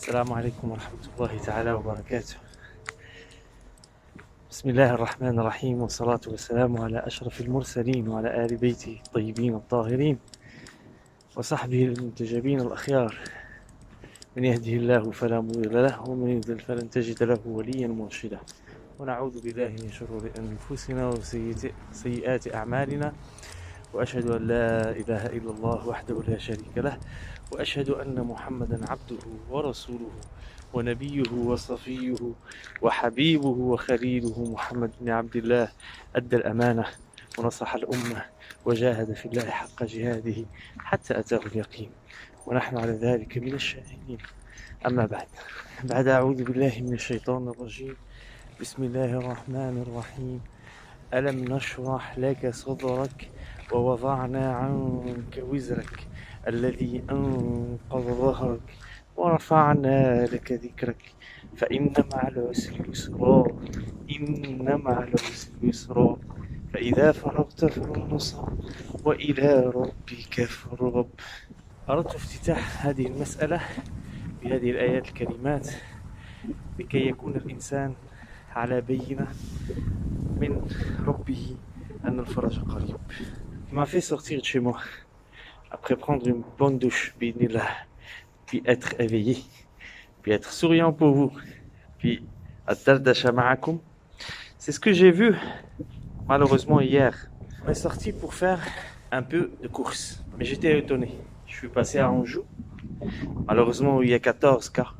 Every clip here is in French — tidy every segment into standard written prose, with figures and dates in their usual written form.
السلام عليكم ورحمة الله تعالى وبركاته. بسم الله الرحمن الرحيم، والصلاة والسلام على أشرف المرسلين وعلى آل بيته الطيبين الطاهرين وصحبه المنتجبين الأخيار. من يهده الله فلا مضل له ومن يضلل فلن تجد له وليا مرشدا. ونعوذ بالله من شرور أنفسنا وسيئات أعمالنا، وأشهد أن لا إله إلا الله وحده لا شريك له، وأشهد أن محمدا عبده ورسوله ونبيه وصفيه وحبيبه وخليله محمد بن عبد الله، أدى الأمانة ونصح الأمة وجاهد في الله حق جهاده حتى أتاه اليقين، ونحن على ذلك من الشاهدين. أما بعد أعوذ بالله من الشيطان الرجيم. بسم الله الرحمن الرحيم. ألم نشرح لك صدرك ووضعنا عنك وزرك الذي أنقض ظهرك ورفعنا لك ذكرك فإن مع العسر يسرا إن مع العسر يسرا فإذا فرغت فانصب وإلى ربك فارغب. أردت افتتاح هذه المسألة بهذه الآيات الكريمات لكي يكون الإنسان على بينة من ربه أن الفرج قريب. Il m'a fait sortir de chez moi après prendre une bonne douche, puis être éveillé, puis être souriant pour vous, puis ad-dardasha ma'akum. C'est ce que j'ai vu malheureusement hier. On est sorti pour faire un peu de course, mais j'étais étonné. Je suis passé à Anjou, malheureusement il y a 14 cas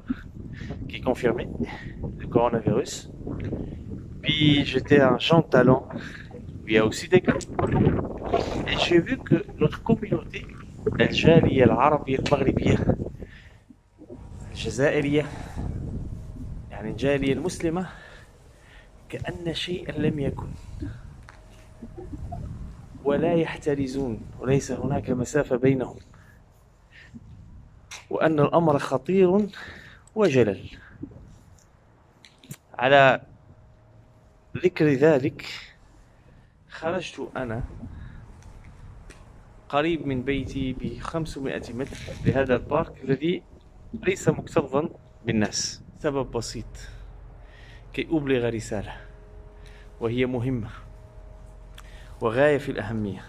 qui confirmaient le coronavirus. Puis j'étais à Jean Talon, il y a aussi des cas. Et j'ai vu que notre communauté, الجالية العربية المغربية الجزائرية، يعني الجالية المسلمة، كأن شيئا لم يكن ولا يحترزون وليس هناك مسافة بينهم، وأن الأمر خطير وجلل. على ذكر ذلك خرجت أنا قريب من بيتي ب500 متر لهذا البارك الذي ليس مكتظا بالناس. سبب بسيط كي أبلغ رسالة وهي مهمة وغاية في الأهمية.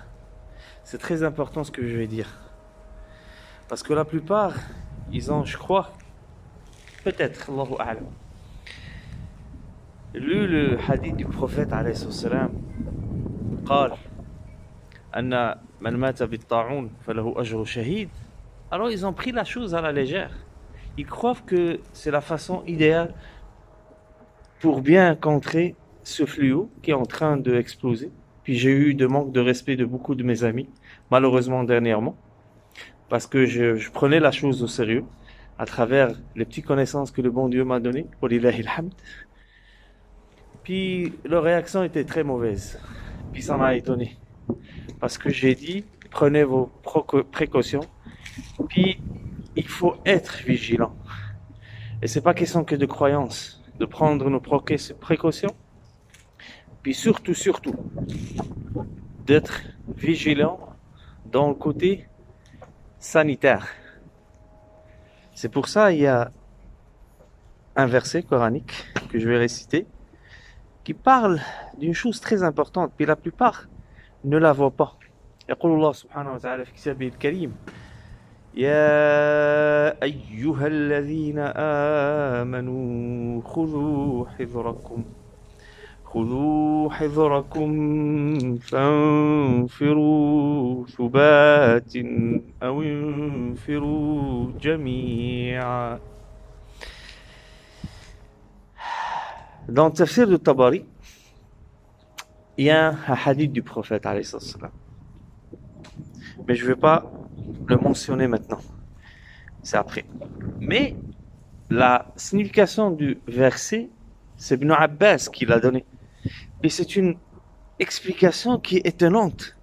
C'est très important ce que je vais dire, parce que la plupart ils ont, je crois, peut-être, Allahu a'lam, lu le hadith du prophète alayhi salam قال أن من مات بالطاعون فله أجر شهيد. Alors ils ont pris la chose à la légère. Ils croient que c'est la façon idéale pour bien contrer ce fléau qui est en train d'exploser. Puis j'ai eu de manque de respect de beaucoup de mes amis, malheureusement dernièrement, parce que je prenais la chose au sérieux à travers les petites connaissances que le bon Dieu m'a données. Walillahi alhamd. Puis leur réaction était très mauvaise. Puis ça m'a étonné, parce que j'ai dit prenez vos précautions, puis il faut être vigilant. Et c'est pas question que de croyance, de prendre nos précautions, puis surtout d'être vigilant dans le côté sanitaire. C'est pour ça il y a un verset coranique que je vais réciter qui parle d'une chose très importante, puis la plupart ne la voient pas. يقول الله سبحانه وتعالى في كتابه الكريم: يا أيها الذين آمنوا خذوا حذركم فانفروا ثبات أو انفروا جميعا. Dans le tafsir de Tabari, il y a un hadith du prophète alayhi salam, mais je ne vais pas le mentionner maintenant, c'est après. Mais la signification du verset, c'est Ibn Abbas qui l'a donné, et c'est une explication qui est étonnante.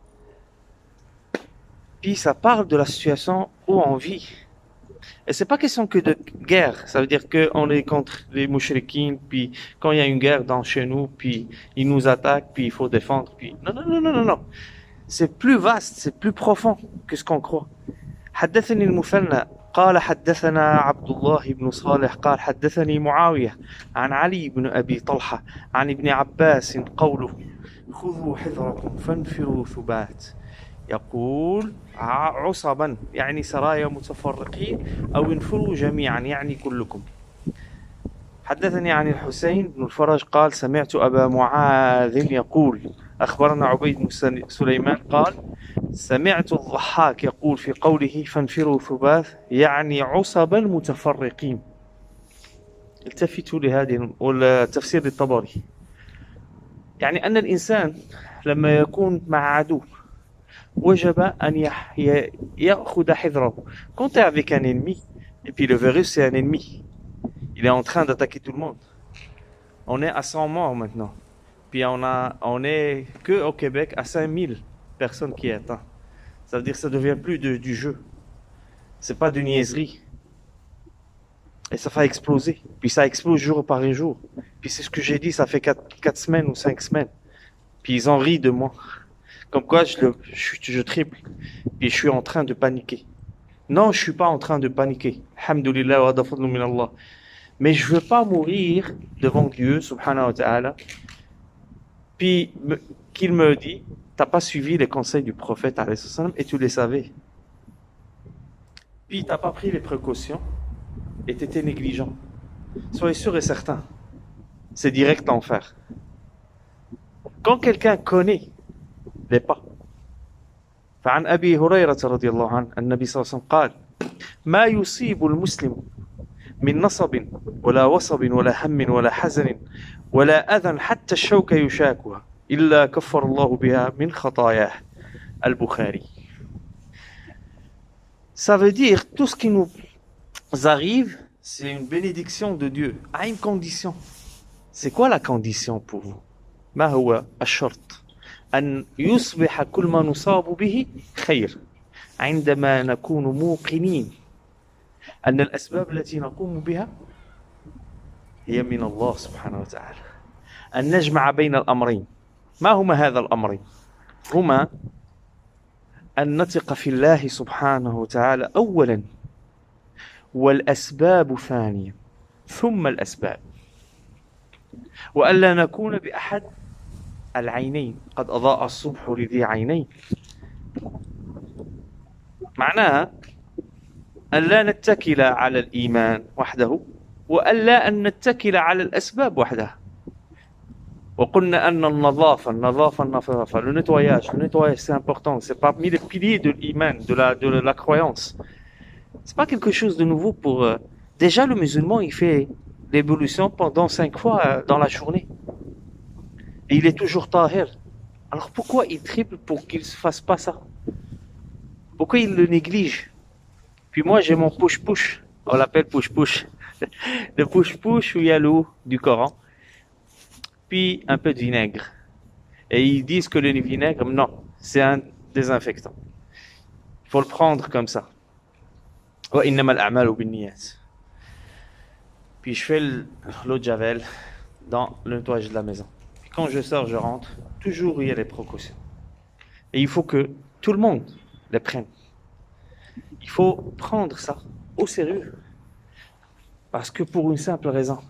Puis ça parle de la situation où on vit. Et c'est pas question que de guerre, ça veut dire qu'on est contre les mouchrikines, puis quand il y a une guerre dans chez nous, puis ils nous attaquent, puis il faut défendre, puis non. C'est plus vaste, c'est plus profond que ce qu'on croit. حدثني المثنى قال حدثنا عبد الله بن صالح قال حدثني معاوية عن علي بن أبي طلحة عن ابن عباس قوله خذوا حذركم فانفروا ثبات يقول عصبا يعني سرايا متفرقين أو انفروا جميعا يعني كلكم. حدثني عن الحسين بن الفرج قال سمعت أبا معاذ يقول أخبرنا عبيد بن سليمان قال سمعت الضحاك يقول في قوله فانفروا ثبات يعني عصبا متفرقين. التفتوا لهذه والتفسير الطبري يعني أن الإنسان لما يكون مع عدو وجب أن يأخذ حذره. Quand tu es avec un ennemi et puis le virus c'est un ennemi, il est en train d'attaquer tout le monde. On est à 100 morts maintenant. Puis on est que au Québec à 5000 personnes qui est atteint. Ça veut dire que ça devient plus du jeu. C'est pas de niaiserie. Et ça va exploser. Puis ça explose jour par jour. Puis c'est ce que j'ai dit, ça fait 4 semaines ou 5 semaines. Puis ils en rient de moi. Comme quoi je triple. Puis je suis en train de paniquer. Non, je suis pas en train de paniquer. Alhamdulillah wa dafadlu min Allah. Mais je veux pas mourir devant Dieu, subhanahu wa ta'ala. Puis qu'il me dit, t'as pas suivi les conseils du prophète alayhi salam et tu les savais. Puis t'as pas pris les précautions et t'étais négligent. Soyez sûr et certain, c'est direct l'enfer. Quand quelqu'un connaît les pas. فعن أبي هريرة رضي الله عنه النبي صلى الله عليه وسلم قال ما يصيب المسلم من نصب ولا وصب ولا هم ولا حزن ولا أذى حتى الشوكة يشاكها إلا كفر الله بها من خطاياه. البخاري. Ça veut dire tout ce qui nous arrive, c'est une bénédiction de Dieu à une condition. C'est quoi la condition pour vous? ما هو الشرط؟ أن يصبح كل ما نصاب به خير عندما نكون موقنين أن الأسباب التي نقوم بها هي من الله سبحانه وتعالى. أن نجمع بين الأمرين. ما هما هذا الأمرين؟ هما أن نثق في الله سبحانه وتعالى أولا والأسباب ثانيا ثم الأسباب وألا نكون بأحد العينين قد أضاء الصبح لذي عينين. معناها أن لا نتكل على الإيمان وحده وألا أن نتكل على الأسباب وحدها. وقلنا أن النظافة le nettoyage c'est important, c'est parmi les piliers de l'Iman, de la croyance. C'est pas quelque chose de nouveau pour... Déjà le musulman il fait l'évolution pendant 5 fois dans la journée. Et il est toujours tahir. Alors pourquoi il triple pour qu'il ne fasse pas ça? Pourquoi il le néglige? Puis moi j'ai mon push-push. On l'appelle push-push. Le push-push où il y a l'eau du Coran. Puis un peu de vinaigre. Et ils disent que le vinaigre, non, c'est un désinfectant. Il faut le prendre comme ça. Wa innama al-a'malu bin-niyyat. Puis je fais l'eau de Javel dans le nettoyage de la maison. Puis quand je sors, je rentre, toujours il y a les précautions. Et il faut que tout le monde les prenne. Il faut prendre ça au sérieux. Parce que pour une simple raison,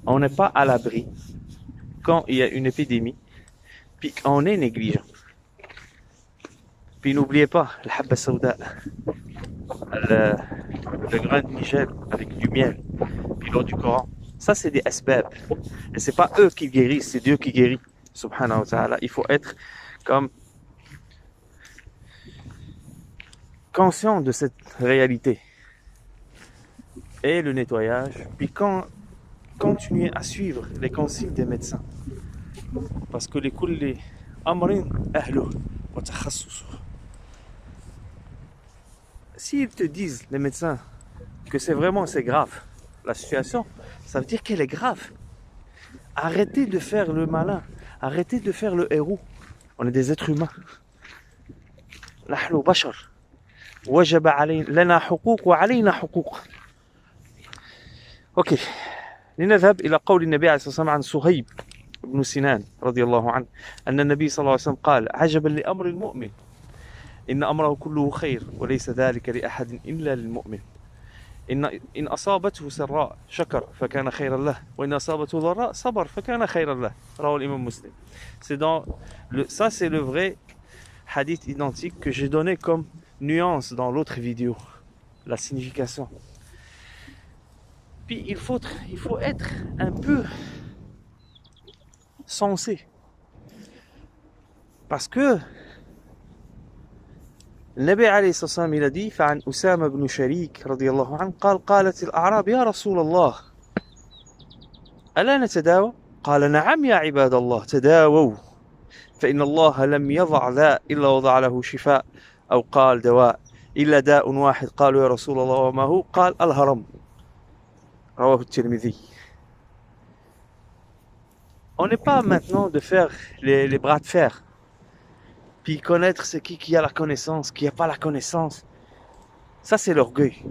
on n'est pas à l'abri quand il y a une épidémie, puis on est négligent. Puis n'oubliez pas, le habba sauda, le grain de Nigel avec du miel, puis l'eau du Coran, ça c'est des asbab. Et c'est pas eux qui guérissent, c'est Dieu qui guérit, subhanahu wa ta'ala. Il faut être comme conscient de cette réalité. Et le nettoyage, puis continuer à suivre les consignes des médecins. Parce que les kulli amrin ahlu wa takhassus. S'ils te disent, les médecins, que c'est grave, la situation, ça veut dire qu'elle est grave. Arrêtez de faire le malin, arrêtez de faire le héros. On est des êtres humains. نحن بشر وجب علينا لنا حقوق وعلينا حقوق. اوكي. لنذهب إلى قول النبي عليه الصلاة والسلام عن صهيب بن سنان رضي الله عنه أن النبي صلى الله عليه وسلم قال عجبا لأمر المؤمن إن أمره كله خير وليس ذلك لأحد إلا للمؤمن إن أصابته سراء شكر فكان خيرا له وإن أصابته ضراء صبر فكان خيرا له رواه الإمام مسلم. Ça c'est le vrai hadith identique que j'ai donné comme nuance dans l'autre vidéo, la signification. Puis il faut être un peu sensé, parce que النبي عليه الصلاة والسلام il a dit فعن أسامة بن شريك رضي الله عنه قالت الأعراب يا رسول الله ألا نتداوى؟ قال نعم يا عباد الله تداووا فإن الله لم يضع داء إلا وضع له شفاء أو قال دواء إلا داء واحد قالوا يا رسول الله وما هو؟ قال الهرم رواه الترمذي. On n'est pas maintenant de faire les bras de fer puis connaître c'est qui a la connaissance, qui n'a pas la connaissance. Ça c'est l'orgueil,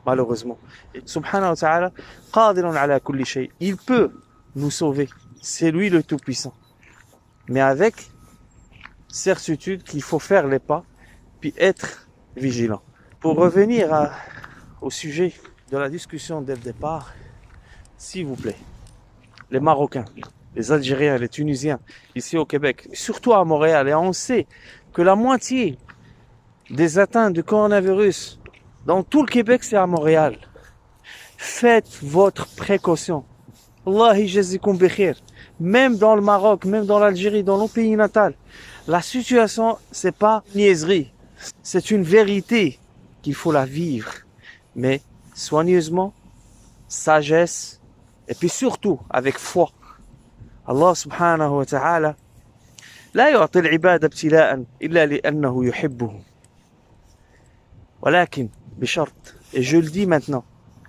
malheureusement. Et subhanahu wa ta'ala, qadirun ala kulli shay. Il peut nous sauver, c'est lui le tout-puissant. Mais avec certitude qu'il faut faire les pas, puis être vigilant. Pour revenir au sujet de la discussion dès le départ, s'il vous plaît, les Marocains, les Algériens, les Tunisiens, ici au Québec, surtout à Montréal, et on sait que la moitié des atteintes de coronavirus dans tout le Québec, c'est à Montréal. Faites votre précaution. Allahi jazikum bikhir. Même dans le Maroc, même dans l'Algérie, dans nos pays natals, la situation, c'est pas niaiserie. C'est une vérité qu'il faut la vivre. Mais soigneusement, sagesse, et puis surtout avec foi. Allah subhanahu wa ta'ala لا يعطي العباد ابتلاء إلا لأنه يحبهم ولكن بشرط, et je le dis maintenant,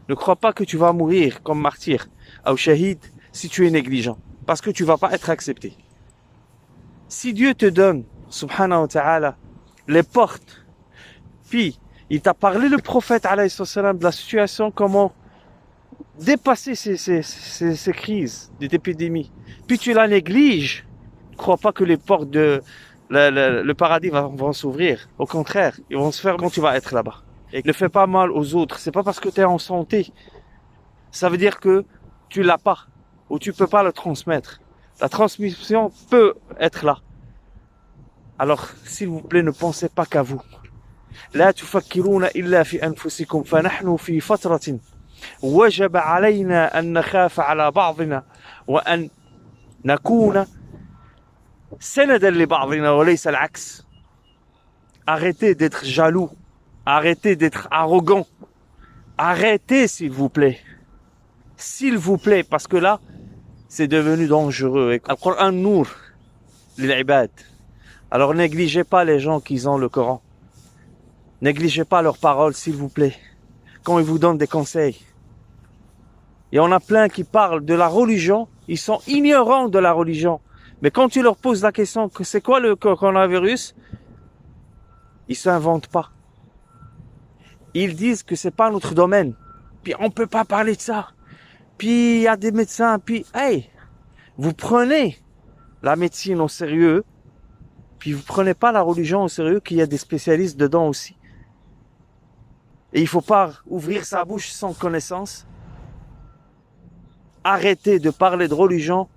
ne crois pas que tu vas mourir comme martyr ou shahid si tu es négligent, parce que tu vas pas être accepté. Si Dieu te donne subhanahu wa ta'ala les portes, puis il t'a parlé le prophète alayhi salam de la situation, comment dépasser ces crises d'épidémie, puis tu la négliges, ne crois pas que les portes de le paradis vont s'ouvrir. Au contraire, ils vont se faire quand tu vas être là-bas. Et ne fais pas mal aux autres. C'est pas parce que tu es en santé. Ça veut dire que tu l'as pas, ou tu peux pas le transmettre. La transmission peut être là. Alors, s'il vous plaît, ne pensez pas qu'à vous. لا تفكرون إلا في أنفسكم فنحن في فترة وجب علينا أن نخاف على بعضنا وأن نكون سندا لبعضنا وليس العكس. Arrêtez d'être jaloux, arrêtez d'être arrogant, arrêtez s'il vous plaît, parce que là c'est devenu dangereux. Le Coran nour l'ibad. Alors négligez pas les gens qui ont le Coran, négligez pas leurs paroles s'il vous plaît quand ils vous donnent des conseils. Il y en a plein qui parlent de la religion, ils sont ignorants de la religion. Mais quand tu leur poses la question que c'est quoi le coronavirus, ils s'inventent pas. Ils disent que c'est pas notre domaine. Puis on peut pas parler de ça. Puis il y a des médecins. Puis hey, vous prenez la médecine au sérieux. Puis vous prenez pas la religion au sérieux, qu'il y a des spécialistes dedans aussi. Et il faut pas ouvrir sa bouche sans connaissance. Arrêtez de parler de religion,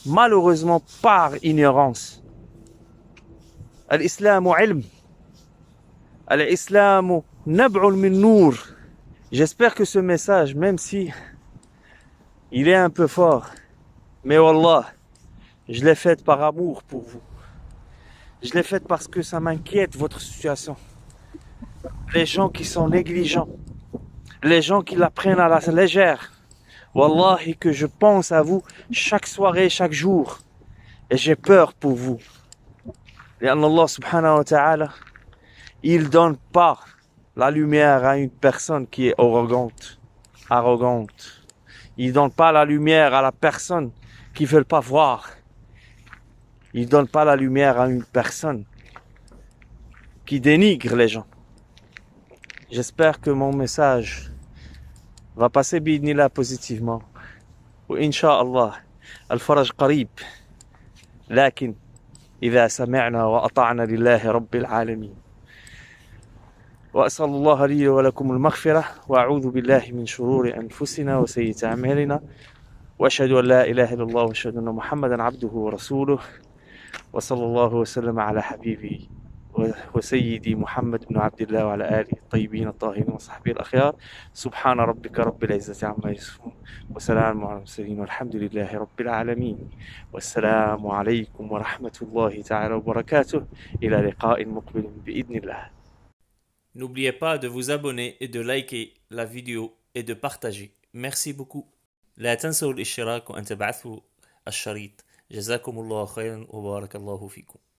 malheureusement par ignorance. Al-Islamu ilm. Al-Islamu nab'un min nour. J'espère que ce message, même si il est un peu fort, mais wallah, je l'ai fait par amour pour vous. Je l'ai fait parce que ça m'inquiète votre situation. Les gens qui sont négligents, les gens qui la prennent à la légère. Wallahi que je pense à vous chaque soirée, chaque jour. Et j'ai peur pour vous. Et Allah subhanahu wa ta'ala, il donne pas la lumière à une personne qui est arrogante. Il donne pas la lumière à la personne qui veut pas voir. Il donne pas la lumière à une personne qui dénigre les gens. J'espère que mon message va passer بإذن positivement. وإن شاء الله الفرج قريب. لكن إذا سمعنا وأطعنا لله رب العالمين. وأسأل الله لي ولكم المغفرة وأعوذ بالله من شرور أنفسنا وسيئات أعمالنا وأشهد أن لا إله إلا الله وأشهد أن محمدا عبده ورسوله وصلى الله وسلم على حبيبي وسيدي محمد بن عبد الله وعلى آله الطيبين الطاهرين وصحبه الأخيار. سبحان ربك رب العزة عما يصفون وسلام على المرسلين والحمد لله رب العالمين والسلام عليكم ورحمة الله تعالى وبركاته. إلى لقاء مقبل بإذن الله. N'oubliez pas de vous abonner et de liker la vidéo et de partager. Merci beaucoup. لا تنسوا الاشتراك وأن تبعثوا الشريط. جزاكم الله خيرا وبارك الله فيكم.